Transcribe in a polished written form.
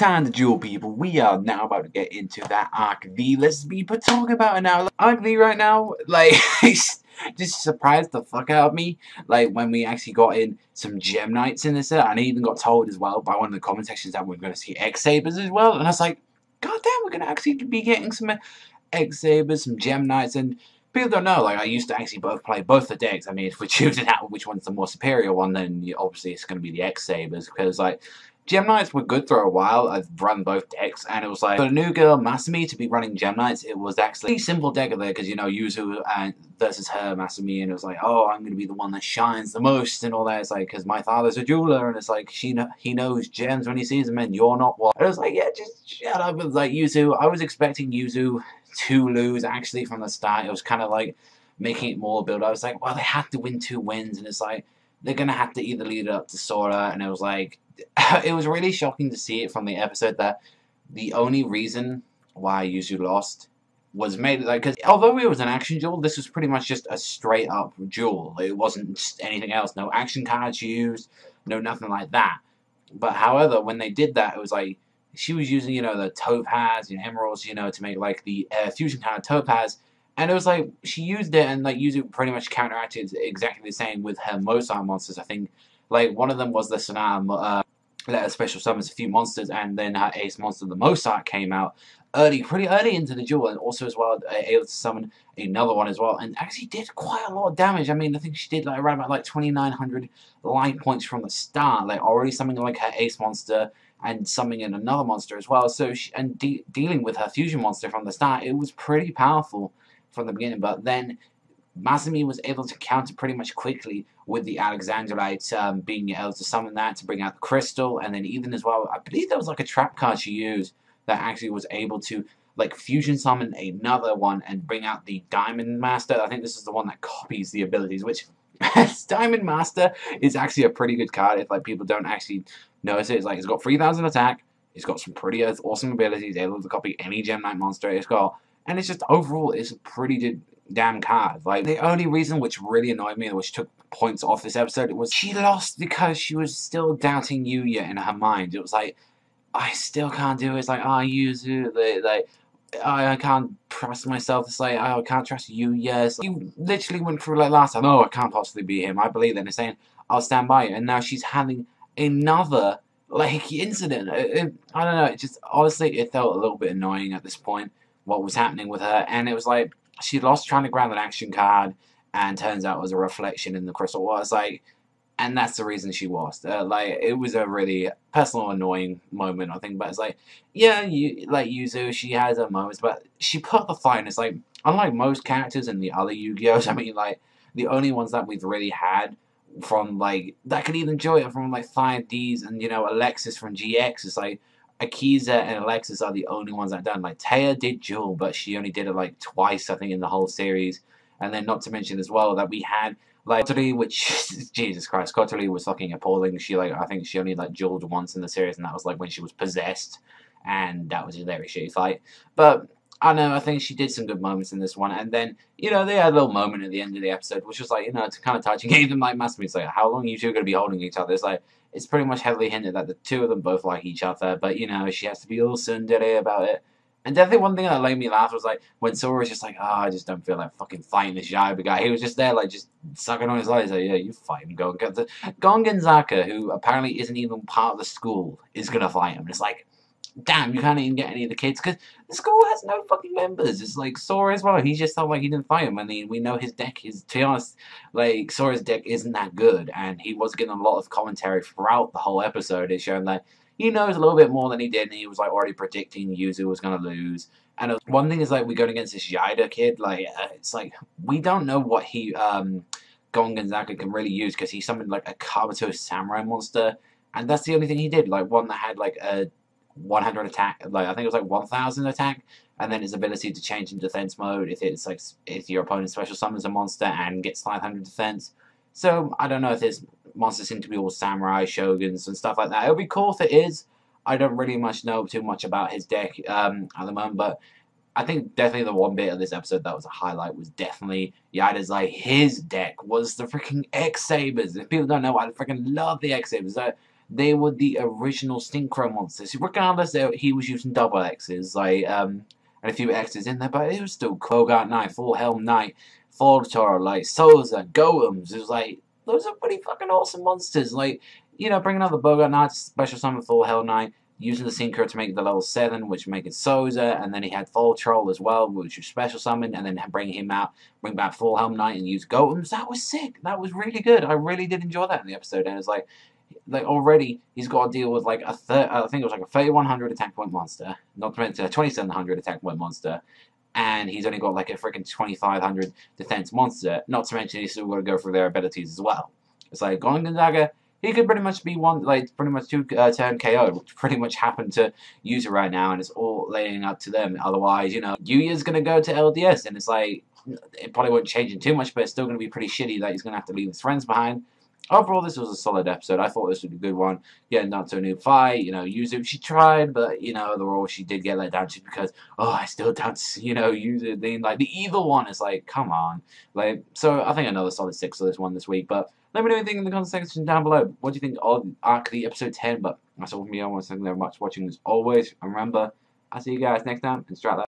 Time to duel, people. We are now about to get into that Arc V. Let's be talking about it now. Arc V right now, like, just surprised the fuck out of me. Like, when we actually got in some Gem Knights in this set, and I even got told as well by one of the comment sections that we're going to see X-Sabers as well. And I was like, god damn, we're going to actually be getting some X-Sabers, some Gem Knights, and people don't know, like, I used to actually play both the decks. I mean, if we're choosing out which one's the more superior one, then obviously it's going to be the X-Sabers, because, like, Gem Knights were good for a while. I've run both decks, and it was like, for the new girl, Masumi, to be running Gem Knights, it was actually a simple deck of there, because, you know, Yuzu versus her, Masumi, and it was like, oh, I'm going to be the one that shines the most, and all that. It's like, because my father's a jeweler, and it's like, he knows gems when he sees them, and you're not one. And it was like, yeah, just shut up. It was like, Yuzu, I was expecting Yuzu to lose, actually, from the start. It was kind of like making it more build. I was like, well, they have to win 2 wins, and it's like, they're going to have to either lead it up to Sora, and it was like, it was really shocking to see it from the episode that the only reason why Yuzu lost was made, like, because although it was an action duel, this was pretty much just a straight up duel. It wasn't anything else. No action cards used, no nothing like that. But however, when they did that, it was like, she was using, you know, the Topaz, you know, Emeralds, you know, to make, like, the fusion card Topaz. And it was like, she used it, and, like, Yuzu pretty much counteracted exactly the same with her Mozart monsters. I think, like, one of them was the Sonata, let her special summons a few monsters, and then her ace monster, the Mozart, came out pretty early into the duel, and also as well, able to summon another one as well, and actually did quite a lot of damage. I mean, I think she did, like, around about, like, 2,900 life points from the start, like, already summoning, like, her ace monster, and summoning in another monster as well, so dealing with her fusion monster from the start, it was pretty powerful from the beginning. But then Masumi was able to counter pretty much quickly with the Alexandrolite, being able to summon that to bring out the crystal, and then even as well, I believe there was like a trap card she used that actually was able to like fusion summon another one and bring out the Diamond Master. I think this is the one that copies the abilities, which Diamond Master is actually a pretty good card if like people don't actually notice it. It's like, it's got 3,000 attack, it's got some pretty awesome abilities, able to copy any Gem Knight monster it's got, and it's just overall it's a pretty damn card. Like, the only reason which really annoyed me, which took points off this episode, was she lost because she was still doubting Yuya in her mind. It was like, I still can't do it. It's like, oh, Yuzu, like, I can't trust myself. It's like, oh, I can't trust Yuya. It's like, you literally went through like last time, oh, I can't possibly be him. I believe that. And saying, I'll stand by you. And now she's having another like incident. I don't know. It just, honestly, it felt a little bit annoying at this point, what was happening with her. And it was like, she lost trying to grab an action card, and turns out it was a reflection in the crystal. Well, it's like, and that's the reason she lost. Like, it was a really personal, annoying moment, I think. But it's like, yeah, like Yuzu, she has her moments, but she put the fight. And it's like, unlike most characters in the other Yu-Gi-Ohs, I mean, like, the only ones that we've really had from like that could even enjoy it from like 5Ds and, you know, Alexis from GX. It's like, Akiza and Alexis are the only ones that done. Like, Taya did duel, but she only did it like twice, I think, in the whole series. And then not to mention as well that we had like Kotori, which Jesus Christ, Kotori was fucking appalling. She like, I think she only like dueled once in the series, and that was like when she was possessed, and that was a very shitty fight. But I don't know, I think she did some good moments in this one. And then, you know, they had a little moment at the end of the episode, which was like, you know, it's kind of touching. Even like Masumi, it's like, how long are you two going to be holding each other? It's like, it's pretty much heavily hinted that the two of them both like each other, but, you know, she has to be all tsundere about it. And definitely one thing that made me laugh was, like, when Sora was just like, oh, I just don't feel like fucking fighting this Yaiba guy. He was just there, like, just sucking on his eyes. Like, yeah, you fight him, go. Gon Gonzaga, who apparently isn't even part of the school, is going to fight him. And it's like, damn, you can't even get any of the kids, because the school has no fucking members. It's like Sora as well. He just felt like he didn't fight him. I mean, we know his deck is, to be honest, like, Sora's deck isn't that good, and he was getting a lot of commentary throughout the whole episode. It showed that he knows a little bit more than he did, and he was like already predicting Yuzu was going to lose. And one thing is, like, we're going against this Yaida kid, like, it's like, we don't know what he, Gon Gonzaga can really use, because he summoned, like, a Kabuto Samurai monster, and that's the only thing he did, like, one that had, like, a 100 attack, like, I think it was, like, 1,000 attack, and then his ability to change in defense mode if your opponent special summons a monster and gets 500 defense. So, I don't know if his monsters seem to be all samurai, shoguns, and stuff like that. It would be cool if it is. I don't really know too much about his deck at the moment, but I think definitely the one bit of this episode that was a highlight was definitely Yaida's, like, his deck was the freaking X-Sabers. If people don't know, I freaking love the X-Sabers. they were the original Synchro monsters. Regardless, he was using double X's, like, and a few X's in there, but it was still cool. Bogart Knight, Full Helm Knight, Voltor, like, Souza, Golems. It was like, those are pretty fucking awesome monsters. Like, you know, bringing out the Bogart Knight, special summon Full Helm Knight, using the Synchro to make the level 7, which make it Souza, and then he had Full Troll as well, which was special summon, and then bring him out, bring back Full Helm Knight and use Golems. That was sick. That was really good. I really did enjoy that in the episode, and it's like already he's got to deal with like I think it was like a 3100 attack point monster, not to mention a 2700 attack point monster, and he's only got like a freaking 2500 defense monster. Not to mention he's still got to go through their abilities as well. It's like Golden Dagger. He could pretty much be one, like, pretty much 2-turn KO, which pretty much happened to Yuzu right now, and it's all laying up to them. Otherwise, you know, Yuya's going to go to LDS, and it's like, it probably won't change too much, but it's still going to be pretty shitty that he's going to have to leave his friends behind. Overall, this was a solid episode. I thought this would be a good one. Yeah, not to a new fight. You know, Yuzu, she tried, but, you know, overall, she did get let down just because, oh, I still don't, you know, Yuzu being, like, the evil one. It's like, come on. Like, so I think another solid 6 for this one this week, but let me know anything in the comment section down below. What do you think of Arc the episode 10? But that's all from me. I want to thank you very much for watching as always. And remember, I'll see you guys next time, and strat that.